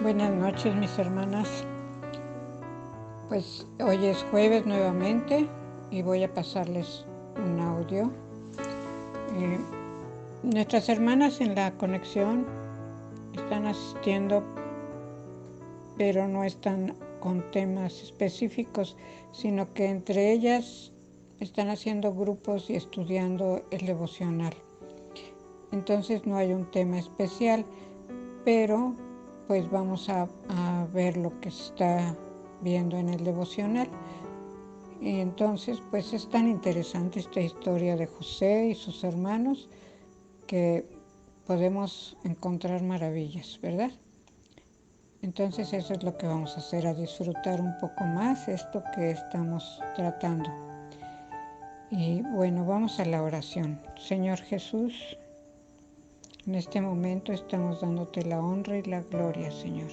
Buenas noches, mis hermanas. Pues hoy es jueves nuevamente y voy a pasarles un audio. Nuestras hermanas en la conexión están asistiendo, pero no están con temas específicos, sino que entre ellas están haciendo grupos y estudiando el devocional. Entonces no hay un tema especial, pero pues vamos a ver lo que se está viendo en el devocional. Y entonces pues es tan interesante esta historia de José y sus hermanos que podemos encontrar maravillas, ¿verdad? Entonces eso es lo que vamos a hacer, a disfrutar un poco más esto que estamos tratando. Y bueno, vamos a la oración. Señor Jesús, en este momento estamos dándote la honra y la gloria, Señor.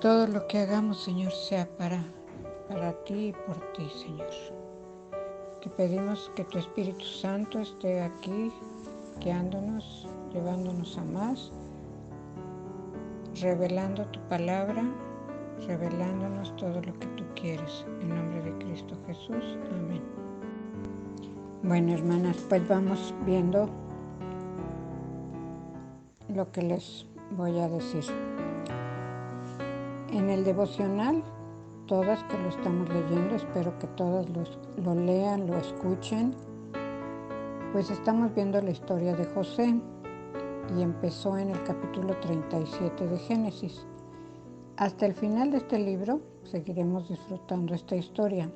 Todo lo que hagamos, Señor, sea para ti y por ti, Señor. Te pedimos que tu Espíritu Santo esté aquí, guiándonos, llevándonos a más, revelando tu palabra, revelándonos todo lo que tú quieres. En nombre de Cristo Jesús. Amén. Bueno, hermanas, pues vamos viendo lo que les voy a decir. En el devocional, todas que lo estamos leyendo, espero que todas lo lean, lo escuchen, pues estamos viendo la historia de José y empezó en el capítulo 37 de Génesis. Hasta el final de este libro seguiremos disfrutando esta historia,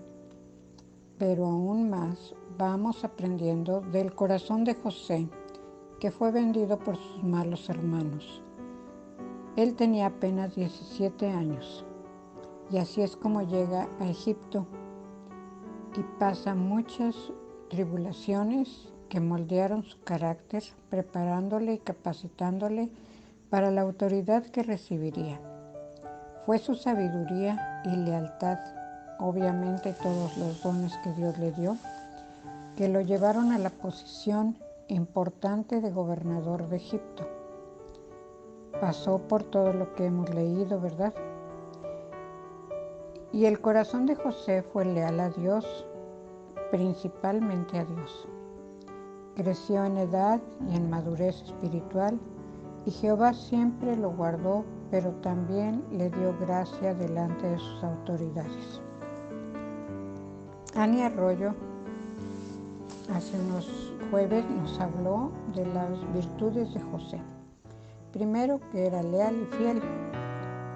pero aún más vamos aprendiendo del corazón de José, que fue vendido por sus malos hermanos. Él tenía apenas 17 años y así es como llega a Egipto y pasa muchas tribulaciones que moldearon su carácter, preparándole y capacitándole para la autoridad que recibiría. Fue su sabiduría y lealtad, obviamente todos los dones que Dios le dio, que lo llevaron a la posición importante de gobernador de Egipto. Pasó por todo lo que hemos leído, ¿verdad? Y el corazón de José fue leal a Dios, principalmente a Dios. Creció en edad y en madurez espiritual y Jehová siempre lo guardó, pero también le dio gracia delante de sus autoridades. Ani Arroyo hace unos jueves nos habló de las virtudes de José. Primero, que era leal y fiel.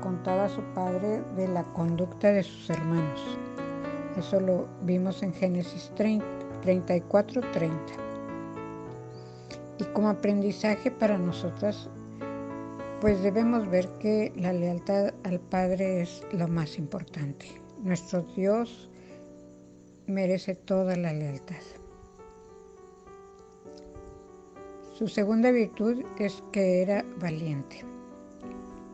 Contaba a su padre de la conducta de sus hermanos. Eso lo vimos en Génesis 34:30. Y como aprendizaje para nosotras, pues debemos ver que la lealtad al Padre es lo más importante. Nuestro Dios merece toda la lealtad. Su segunda virtud es que era valiente.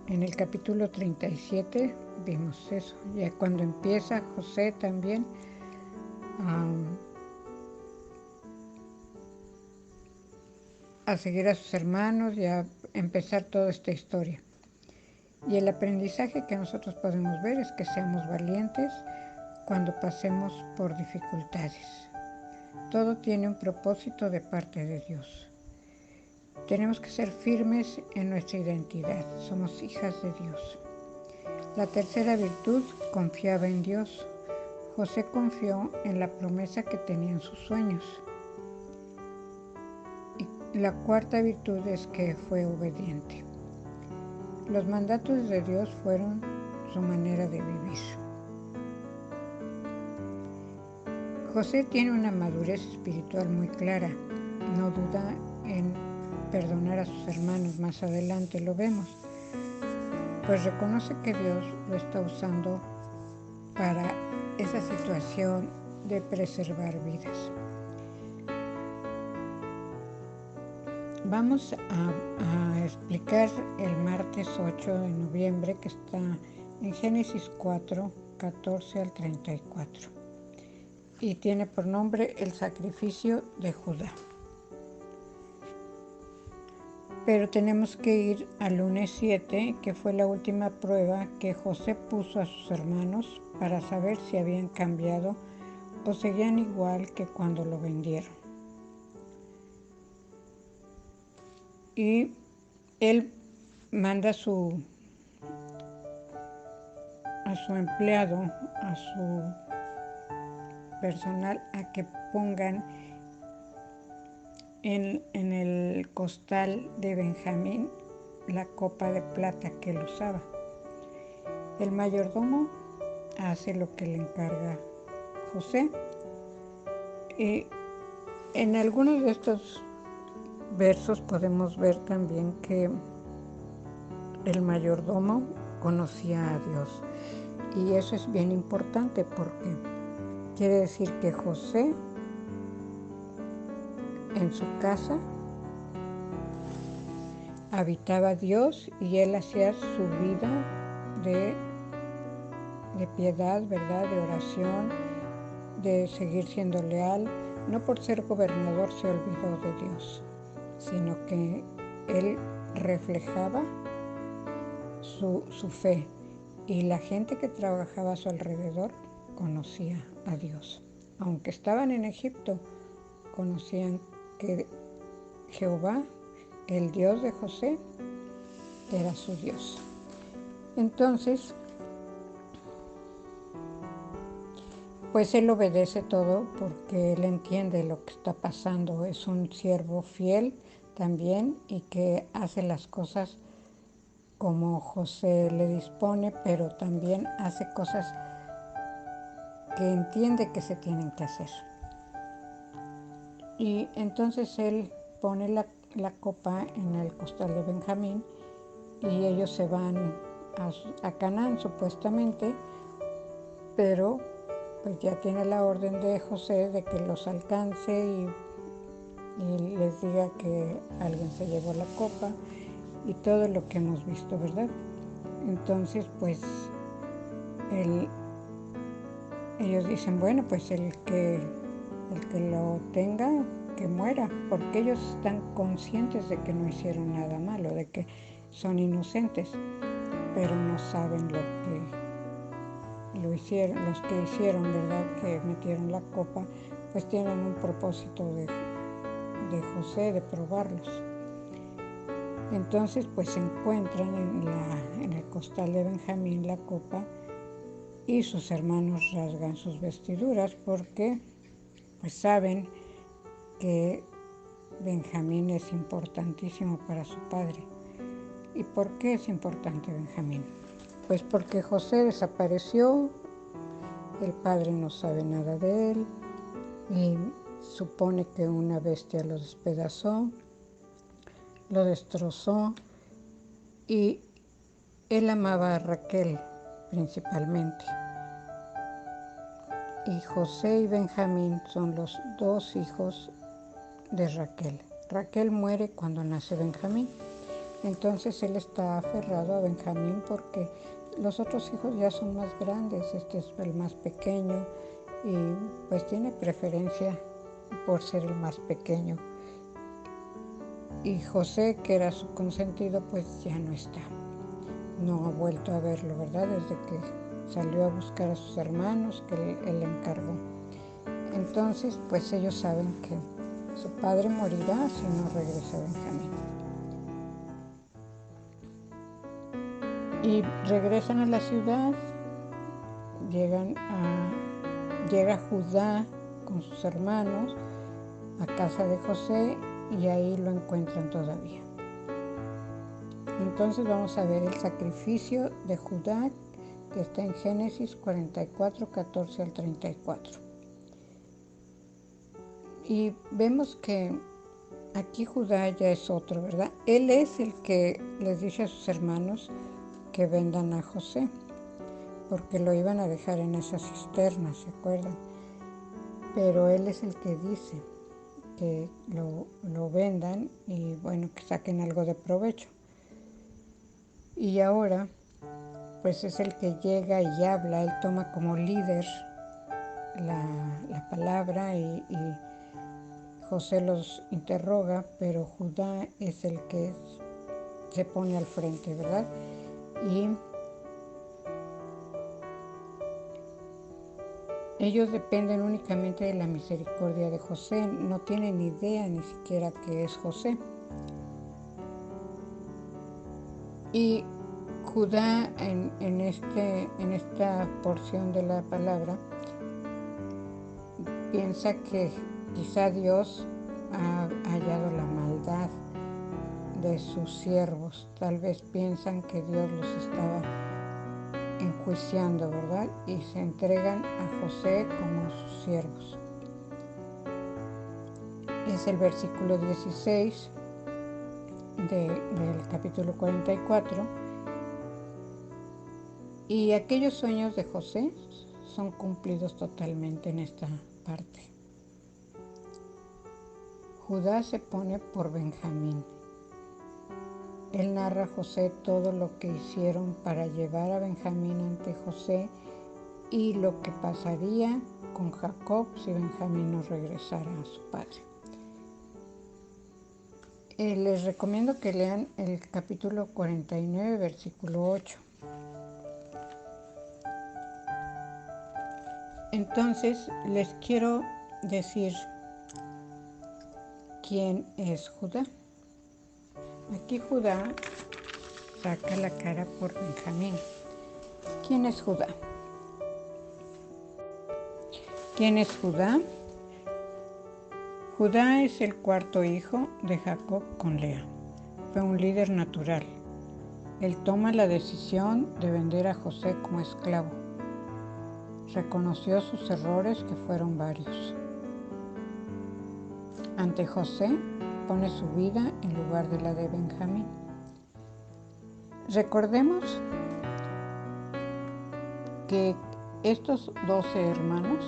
En el capítulo 37 vimos eso. Ya cuando empieza José también a seguir a sus hermanos y a empezar toda esta historia. Y el aprendizaje que nosotros podemos ver es que seamos valientes cuando pasemos por dificultades. Todo tiene un propósito de parte de Dios. Tenemos que ser firmes en nuestra identidad. Somos hijas de Dios. La tercera virtud, confiaba en Dios. José confió en la promesa que tenía en sus sueños. Y la cuarta virtud es que fue obediente. Los mandatos de Dios fueron su manera de vivir. José tiene una madurez espiritual muy clara. No duda en perdonar a sus hermanos. Más adelante lo vemos. Pues reconoce que Dios lo está usando para esa situación de preservar vidas. Vamos a explicar el martes 8 de noviembre, que está en Génesis 4, 14 al 34. Y tiene por nombre el sacrificio de Judá. Pero tenemos que ir al lunes 7, que fue la última prueba que José puso a sus hermanos para saber si habían cambiado o seguían igual que cuando lo vendieron. Y él manda a su empleado, a su personal, a que pongan en el costal de Benjamín la copa de plata que él usaba. El mayordomo hace lo que le encarga José. Y en algunos de estos versos podemos ver también que el mayordomo conocía a Dios. Y eso es bien importante porque quiere decir que José en su casa habitaba a Dios y él hacía su vida de piedad, ¿verdad? De oración, de seguir siendo leal. No por ser gobernador se olvidó de Dios, sino que él reflejaba su fe. Y la gente que trabajaba a su alrededor conocía a Dios. Aunque estaban en Egipto, conocían que Jehová, el Dios de José, era su Dios. Entonces, pues él obedece todo porque él entiende lo que está pasando. Es un siervo fiel también y que hace las cosas como José le dispone, pero también hace cosas que entiende que se tienen que hacer. Y entonces él pone la copa en el costal de Benjamín y ellos se van a Canaán supuestamente, pero pues ya tiene la orden de José de que los alcance y les diga que alguien se llevó la copa y todo lo que hemos visto, ¿verdad? Entonces pues ellos dicen, bueno, pues el que lo tenga, que muera, porque ellos están conscientes de que no hicieron nada malo, de que son inocentes, pero no saben lo hicieron, los que hicieron, ¿verdad? Que metieron la copa, pues tienen un propósito de José, de probarlos. Entonces, pues se encuentran en el costal de Benjamín la copa y sus hermanos rasgan sus vestiduras porque pues saben que Benjamín es importantísimo para su padre. ¿Y por qué es importante Benjamín? Pues porque José desapareció, el padre no sabe nada de él, y supone que una bestia lo despedazó, lo destrozó, y él amaba a Raquel principalmente. Y José y Benjamín son los dos hijos de Raquel. Raquel muere cuando nace Benjamín. Entonces él está aferrado a Benjamín porque los otros hijos ya son más grandes. Este es el más pequeño y pues tiene preferencia por ser el más pequeño. Y José, que era su consentido, pues ya no está. No ha vuelto a verlo, ¿verdad? Desde que salió a buscar a sus hermanos que él encargó. Entonces, pues ellos saben que su padre morirá si no regresa Benjamín. Y regresan a la ciudad, llega Judá con sus hermanos a casa de José y ahí lo encuentran todavía. Entonces vamos a ver el sacrificio de Judá que está en Génesis 44, 14 al 34. Y vemos que aquí Judá ya es otro, ¿verdad? Él es el que les dice a sus hermanos que vendan a José, porque lo iban a dejar en esa cisterna, ¿se acuerdan? Pero él es el que dice que lo vendan y bueno, que saquen algo de provecho. Y ahora, pues es el que llega y habla, él toma como líder la palabra y José los interroga, pero Judá es el que se pone al frente, ¿verdad? Y ellos dependen únicamente de la misericordia de José, no tienen idea ni siquiera que es José. Y Judá en esta porción de la palabra piensa que quizá Dios ha hallado la maldad de sus siervos. Tal vez piensan que Dios los estaba enjuiciando, ¿verdad? Y se entregan a José como sus siervos. Es el versículo 16 del capítulo 44. Y aquellos sueños de José son cumplidos totalmente en esta parte. Judá se pone por Benjamín. Él narra a José todo lo que hicieron para llevar a Benjamín ante José y lo que pasaría con Jacob si Benjamín no regresara a su padre. Les recomiendo que lean el capítulo 49, versículo 8. Entonces les quiero decir quién es Judá. Aquí Judá saca la cara por Benjamín. ¿Quién es Judá? ¿Quién es Judá? Judá es el cuarto hijo de Jacob con Lea. Fue un líder natural. Él toma la decisión de vender a José como esclavo. Reconoció sus errores, que fueron varios. Ante José pone su vida en lugar de la de Benjamín. Recordemos que estos 12 hermanos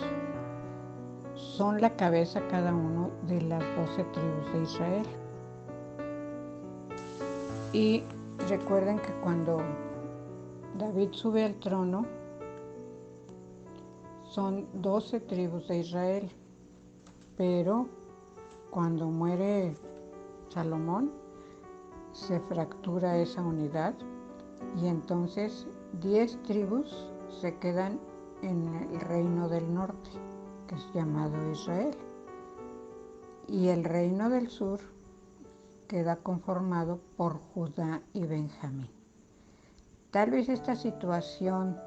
son la cabeza cada uno de las 12 tribus de Israel. Y recuerden que cuando David sube al trono, son 12 tribus de Israel, pero cuando muere Salomón, se fractura esa unidad y entonces 10 tribus se quedan en el reino del norte, que es llamado Israel, y el reino del sur queda conformado por Judá y Benjamín. Tal vez esta situación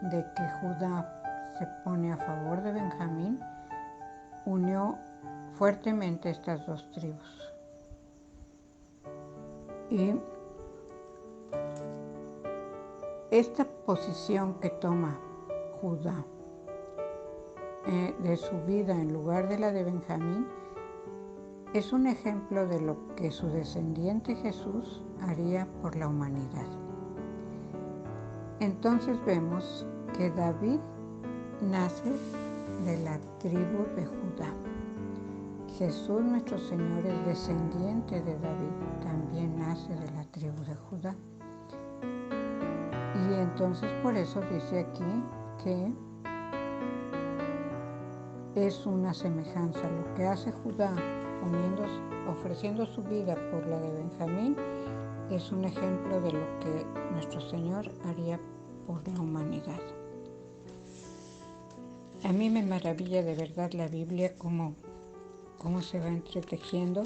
de que Judá se pone a favor de Benjamín unió fuertemente estas dos tribus. Y esta posición que toma Judá de su vida en lugar de la de Benjamín es un ejemplo de lo que su descendiente Jesús haría por la humanidad. Entonces vemos que David nace de la tribu de Judá. Jesús nuestro Señor es descendiente de David, también nace de la tribu de Judá. Y entonces por eso dice aquí que es una semejanza. Lo que hace Judá ofreciendo su vida por la de Benjamín es un ejemplo de lo que nuestro Señor haría por la humanidad. A mí me maravilla de verdad la Biblia, cómo se va entretejiendo.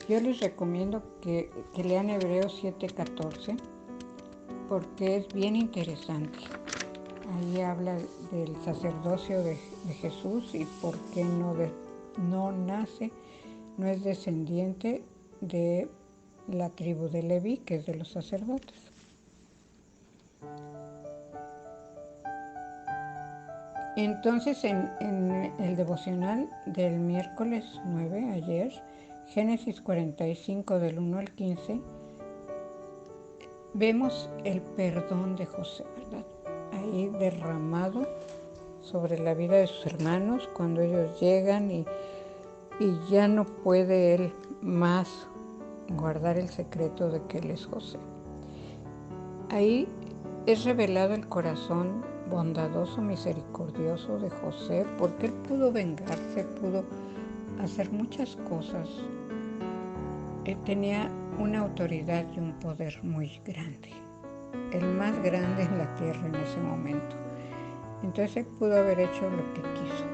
Yo les recomiendo que lean Hebreos 7:14 porque es bien interesante. Ahí habla del sacerdocio de Jesús y por qué no es descendiente de la tribu de Leví, que es de los sacerdotes. Entonces en el devocional del miércoles 9, ayer, Génesis 45 del 1 al 15, vemos el perdón de José, ¿verdad? Ahí derramado sobre la vida de sus hermanos cuando ellos llegan y ya no puede él más guardar el secreto de que él es José. Ahí es revelado el corazón bondadoso, misericordioso de José, porque él pudo vengarse, pudo hacer muchas cosas. Tenía una autoridad y un poder muy grande, el más grande en la tierra en ese momento. Entonces él pudo haber hecho lo que quiso,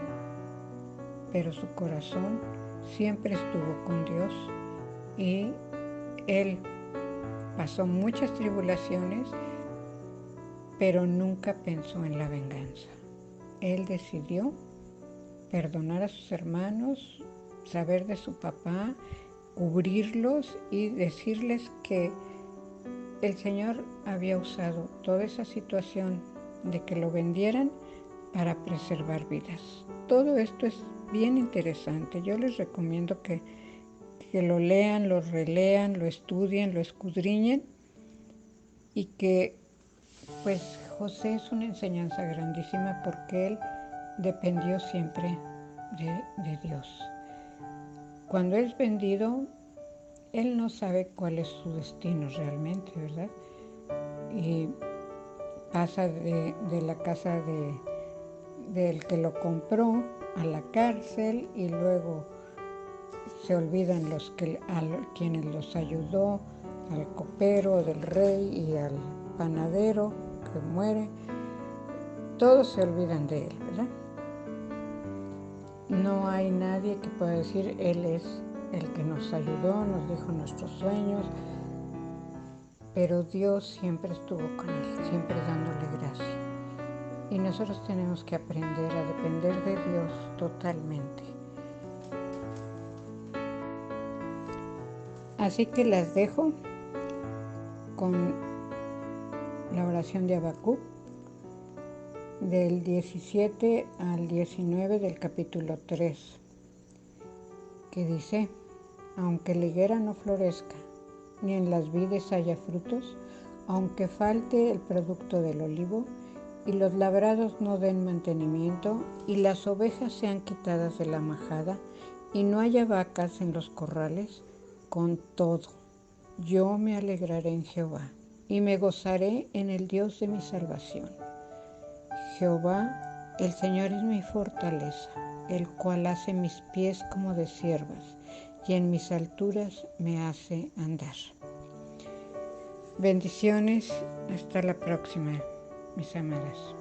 pero su corazón siempre estuvo con Dios y él pasó muchas tribulaciones, pero nunca pensó en la venganza. Él decidió perdonar a sus hermanos, saber de su papá, cubrirlos y decirles que el Señor había usado toda esa situación de que lo vendieran para preservar vidas. Todo esto es bien interesante. Yo les recomiendo que lo lean, lo relean, lo estudien, lo escudriñen y que pues José es una enseñanza grandísima porque él dependió siempre de Dios. Cuando es vendido, él no sabe cuál es su destino realmente, ¿verdad? Y pasa de la casa del que lo compró a la cárcel y luego se olvidan quienes los ayudó, al copero del rey y al panadero que muere. Todos se olvidan de él, ¿verdad? No hay nadie que pueda decir, él es el que nos ayudó, nos dijo nuestros sueños, pero Dios siempre estuvo con él, siempre dándole gracia. Y nosotros tenemos que aprender a depender de Dios totalmente. Así que las dejo con la oración de Habacuc del 17 al 19 del capítulo 3, que dice: aunque la higuera no florezca, ni en las vides haya frutos, aunque falte el producto del olivo, y los labrados no den mantenimiento, y las ovejas sean quitadas de la majada, y no haya vacas en los corrales, con todo, yo me alegraré en Jehová, y me gozaré en el Dios de mi salvación. Jehová, el Señor es mi fortaleza, el cual hace mis pies como de ciervas, y en mis alturas me hace andar. Bendiciones, hasta la próxima, mis amadas.